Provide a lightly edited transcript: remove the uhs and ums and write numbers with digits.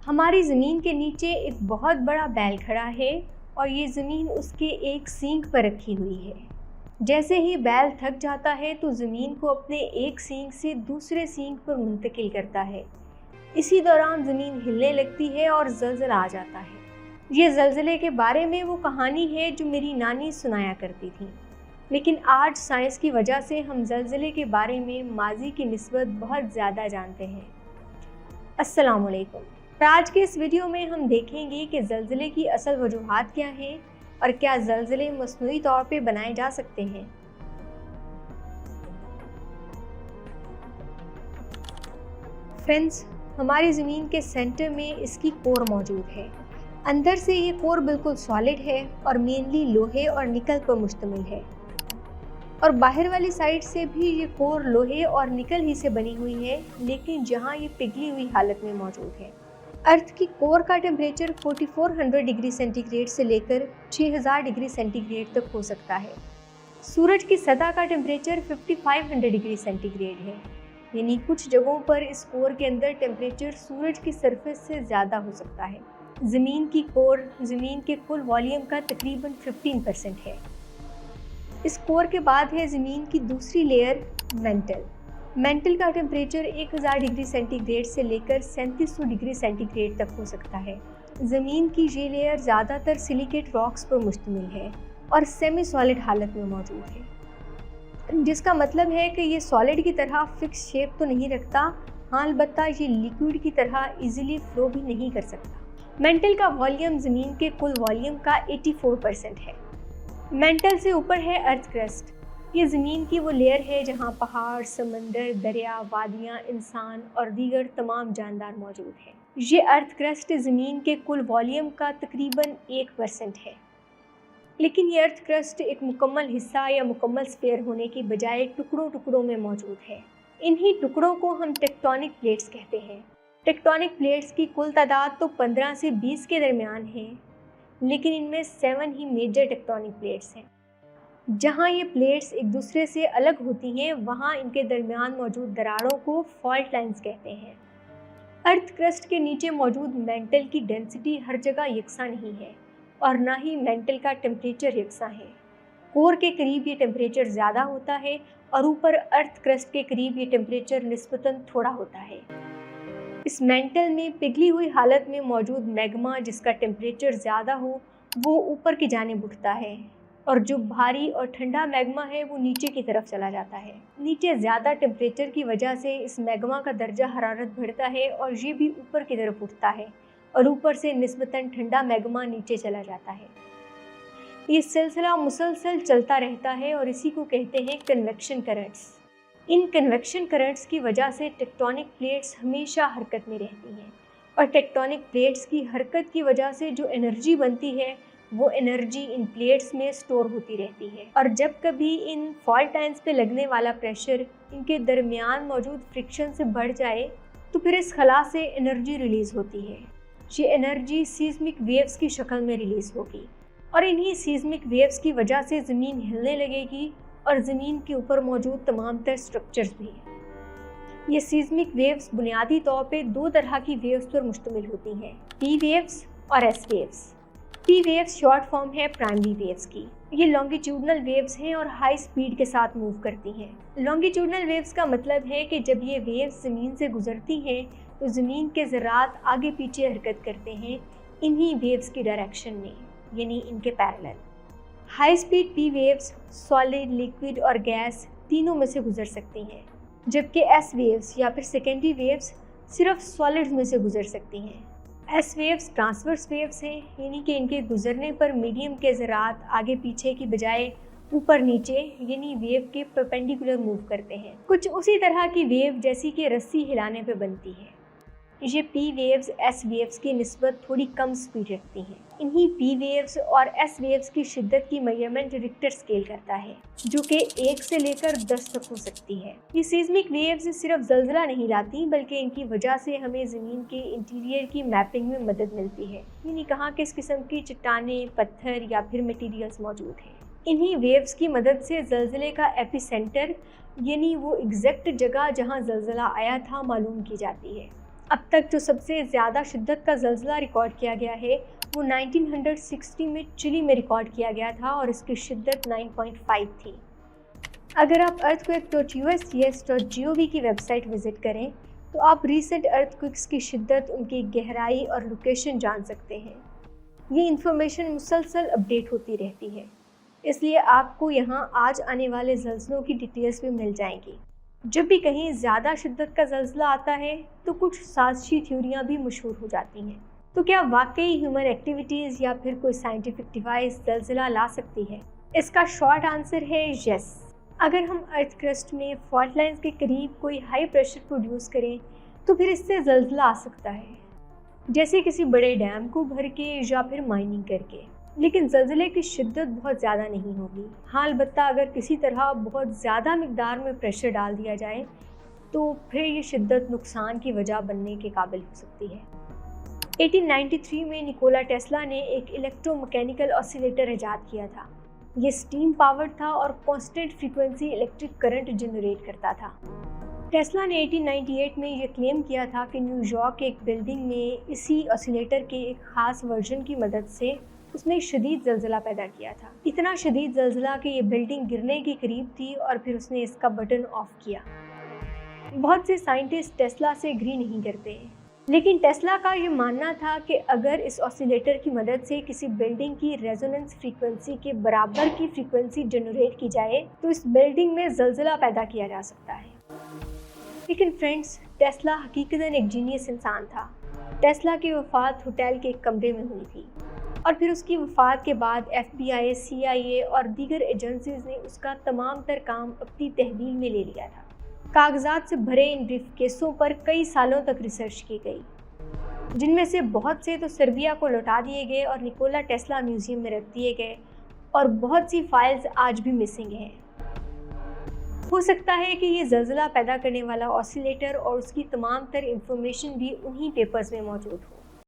हमारी ज़मीन के नीचे एक बहुत बड़ा बैल खड़ा है और ये ज़मीन उसके एक सींग पर रखी हुई है। जैसे ही बैल थक जाता है तो ज़मीन को अपने एक सींग से दूसरे सींग पर मुंतकिल करता है। इसी दौरान ज़मीन हिलने लगती है और ज़लज़ला आ जाता है। ये ज़लज़ले के बारे में वो कहानी है जो मेरी नानी सुनाया करती थी। लेकिन आज साइंस की वजह से हम ज़लज़ले के बारे में माजी की निस्बत बहुत ज़्यादा जानते हैं। अस्सलाम वालेकुम। आज के इस वीडियो में हम देखेंगे कि ज़लज़ले की असल वजूहात क्या हैं और क्या ज़लज़ले मसनूई तौर पे बनाए जा सकते हैं। फ्रेंड्स, हमारी ज़मीन के सेंटर में इसकी कोर मौजूद है। अंदर से ये कोर बिल्कुल सॉलिड है और मेनली लोहे और निकल पर मुश्तमिल है, और बाहर वाली साइड से भी ये कोर लोहे और निकल ही से बनी हुई है, लेकिन जहाँ ये पिघली हुई हालत में मौजूद है। अर्थ की कोर का टेम्परेचर 4400 डिग्री सेंटीग्रेड से लेकर 6000 डिग्री सेंटीग्रेड तक हो सकता है। सूरज की सतह का टेम्परेचर 5500 डिग्री सेंटीग्रेड है, यानी कुछ जगहों पर इस कोर के अंदर टेम्परेचर सूरज की सरफेस से ज़्यादा हो सकता है। ज़मीन की कोर ज़मीन के कुल वॉल्यूम का तकरीबन 15% है। इस कोर के बाद है ज़मीन की दूसरी लेयर मेंटल का टेम्परेचर 1000 डिग्री सेंटीग्रेड से लेकर 3700 डिग्री सेंटीग्रेड तक हो सकता है। ज़मीन की ये लेयर ज़्यादातर सिलिकेट रॉक्स पर मुश्तमिल है और सेमी सॉलिड हालत में मौजूद है, जिसका मतलब है कि ये सॉलिड की तरह फिक्स शेप तो नहीं रखता, हाँ अलबत्ता ये लिक्विड की तरह इजीली फ्लो भी नहीं कर सकता। मेंटल का वॉल्यूम ज़मीन के कुल वॉल्यूम का 84% है। मेंटल से ऊपर है अर्थ क्रस्ट। ये ज़मीन की वो लेयर है जहाँ पहाड़, समंदर, दरिया, वादियाँ, इंसान और दीगर तमाम जानदार मौजूद हैं। ये अर्थ क्रस्ट ज़मीन के कुल वॉल्यूम का तकरीबन 1% है। लेकिन ये अर्थ क्रस्ट एक मुकम्मल हिस्सा या मुकम्मल स्फीयर होने की बजाय टुकड़ों टुकड़ों में मौजूद है। इन्हीं टुकड़ों को हम टेक्टोनिक प्लेट्स कहते हैं। टेक्टोनिक प्लेट्स की कुल तादाद तो 15 से 20 के दरमियान है, लेकिन इनमें 7 ही मेजर टेक्टोनिक प्लेट्स हैं। जहाँ ये प्लेट्स एक दूसरे से अलग होती हैं, वहाँ इनके दरमियान मौजूद दरारों को फॉल्ट लाइंस कहते हैं। अर्थ क्रस्ट के नीचे मौजूद मेंटल की डेंसिटी हर जगह यकसा नहीं है और ना ही मेंटल का टेम्परेचर यकसा है। कोर के करीब ये टेम्परेचर ज़्यादा होता है और ऊपर अर्थ क्रस्ट के करीब ये टेम्परेचर निस्बतन थोड़ा होता है। इस मेंटल में पिघली हुई हालत में मौजूद मैग्मा, जिसका टेम्परेचर ज़्यादा हो, वो ऊपर की जानिब उठता है, और जो भारी और ठंडा मैग्मा है वो नीचे की तरफ चला जाता है। नीचे ज़्यादा टेम्परेचर की वजह से इस मैग्मा का दर्जा हरारत बढ़ता है और ये भी ऊपर की तरफ उठता है, और ऊपर से निस्बतन ठंडा मैग्मा नीचे चला जाता है। ये सिलसिला मुसलसल चलता रहता है और इसी को कहते हैं कन्वेक्शन करंट्स। इन कन्वेक्शन करंट्स की वजह से टेक्टोनिक प्लेट्स हमेशा हरकत में रहती हैं, और टेक्टोनिक प्लेट्स की हरकत की वजह से जो एनर्जी बनती है वो एनर्जी इन प्लेट्स में स्टोर होती रहती है। और जब कभी इन फॉल्ट लाइंस पे लगने वाला प्रेशर इनके दरमियान मौजूद फ्रिक्शन से बढ़ जाए तो फिर इस खला से एनर्जी रिलीज़ होती है। ये एनर्जी सीस्मिक वेव्स की शक्ल में रिलीज़ होगी, और इन्हीं सीस्मिक वेव्स की वजह से ज़मीन हिलने लगेगी और ज़मीन के ऊपर मौजूद तमाम तर स्ट्रक्चर्स भी। ये सीस्मिक वेव्स बुनियादी तौर पे 2 तरह की वेव्स पर मुश्तमिल होती हैं, पी वेव्स और S waves. P waves short form है प्राइमरी वेव्स की। ये लॉन्गिट्यूडनल वेव्स हैं और हाई स्पीड के साथ मूव करती हैं। लॉन्गिट्यूडनल वेव्स का मतलब है कि जब ये वेव्स ज़मीन से गुजरती हैं तो ज़मीन के ज़रात आगे पीछे हरकत करते हैं इन्हीं वेव्स की डायरेक्शन में, यानी इनके parallel. High speed P waves solid, liquid और गैस तीनों में से गुजर सकती हैं, जबकि एस वेव्स या फिर सेकेंडरी वेव्स सिर्फ सॉलिड्स में से गुजर सकती हैं। एस वेव्स ट्रांसवर्स वेव्स हैं, यानी कि इनके गुजरने पर मीडियम के ज़रात आगे पीछे की बजाय ऊपर नीचे यानी वेव के परपेंडिकुलर मूव करते हैं। कुछ उसी तरह की वेव जैसी कि रस्सी हिलाने पर बनती है। ये पी वेव्स एस वेव्स की निस्बत थोड़ी कम स्पीड रखती हैं। इन्हीं पी वेव्स और एस वेव्स की शिद्दत की मेजरमेंट रिक्टर स्केल करता है, जो कि 1 से लेकर 10 तक हो सकती है। ये सीस्मिक वेव्स सिर्फ ज़लज़ला नहीं लाती, बल्कि इनकी वजह से हमें ज़मीन के इंटीरियर की मैपिंग में मदद मिलती है, यानी कहाँ किस किस्म की चट्टानें, पत्थर या फिर मटीरियल्स मौजूद हैं। इन्हीं वेव्स की मदद से ज़लज़ले का एपिसेंटर, यानी वो एग्जैक्ट जगह जहाँ ज़लज़ला आया था, मालूम की जाती है। अब तक जो सबसे ज़्यादा शिद्दत का ज़लज़ला रिकॉर्ड किया गया है वो 1960 में चिली में रिकॉर्ड किया गया था और इसकी शिद्दत 9.5 थी। अगर आप earthquake.usgs.gov की वेबसाइट विज़िट करें तो आप रीसेंट अर्थक्वेक्स की शिद्दत, उनकी गहराई और लोकेशन जान सकते हैं। ये इन्फॉर्मेशन मुसलसल अपडेट होती रहती है, इसलिए आपको यहाँ आज आने वाले ज़लज़लों की डिटेल्स भी मिल जाएंगी। जब भी कहीं ज़्यादा शिद्दत का ज़लज़ला आता है तो कुछ साजिशी थ्योरियाँ भी मशहूर हो जाती हैं। तो क्या वाकई ह्यूमन एक्टिविटीज़ या फिर कोई साइंटिफिक डिवाइस ज़लज़ला ला सकती है? इसका शॉर्ट आंसर है यस। अगर हम अर्थ क्रस्ट में फॉल्ट लाइन्स के करीब कोई हाई प्रेशर प्रोड्यूस करें तो फिर इससे ज़लज़ला आ सकता है, जैसे किसी बड़े डैम को भर के या फिर माइनिंग करके। लेकिन ज़लज़ले की शिद्दत बहुत ज़्यादा नहीं होगी। हाँ, अलबत्ता अगर किसी तरह बहुत ज़्यादा मिकदार में प्रेशर डाल दिया जाए तो फिर ये शिद्दत नुकसान की वजह बनने के काबिल हो सकती है। 1893 में निकोला टेस्ला ने एक इलेक्ट्रोमैकेनिकल ऑसिलेटर ईजाद किया था। ये स्टीम पावर्ड था और constant frequency electric current generate करता था। टेस्ला ने 1898 में ये क्लेम किया था कि न्यूयॉर्क के एक बिल्डिंग में इसी ऑसिलेटर के एक ख़ास वर्जन की मदद से उसने शदीद ज़लज़ला पैदा किया था। इतना शदीद ज़लज़ला कि ये बिल्डिंग गिरने के करीब थी और फिर उसने इसका बटन ऑफ किया। बहुत से साइंटिस्ट टेस्ला से एग्री नहीं करते, लेकिन टेस्ला का ये मानना था कि अगर इस ऑसिलेटर की मदद से किसी बिल्डिंग की रेजोनेंस फ्रीक्वेंसी के बराबर की फ्रीक्वेंसी जनरेट की जाए तो इस बिल्डिंग में ज़लज़ला पैदा किया जा सकता है। लेकिन फ्रेंड्स, टेस्ला हकीकतन एक जीनियस इंसान था। टेस्ला की वफ़ात होटल के एक कमरे में हुई थी और फिर उसकी वफ़ात के बाद FBI, CIA और दीगर एजेंसीज़ ने उसका तमाम तर काम अपनी तहवील में ले लिया था। कागजात से भरे इन ब्रीफ केसों पर कई सालों तक रिसर्च की गई, जिनमें से बहुत से तो सर्बिया को लौटा दिए गए और निकोला टेस्ला म्यूज़ियम में रख दिए गए और बहुत सी फाइल्स आज भी मिसिंग हैं। हो सकता है कि ये ज़लज़ला पैदा करने वाला ऑसिलेटर और उसकी तमाम तर इंफॉर्मेशन भी उन्हीं पेपर्स में मौजूद हो।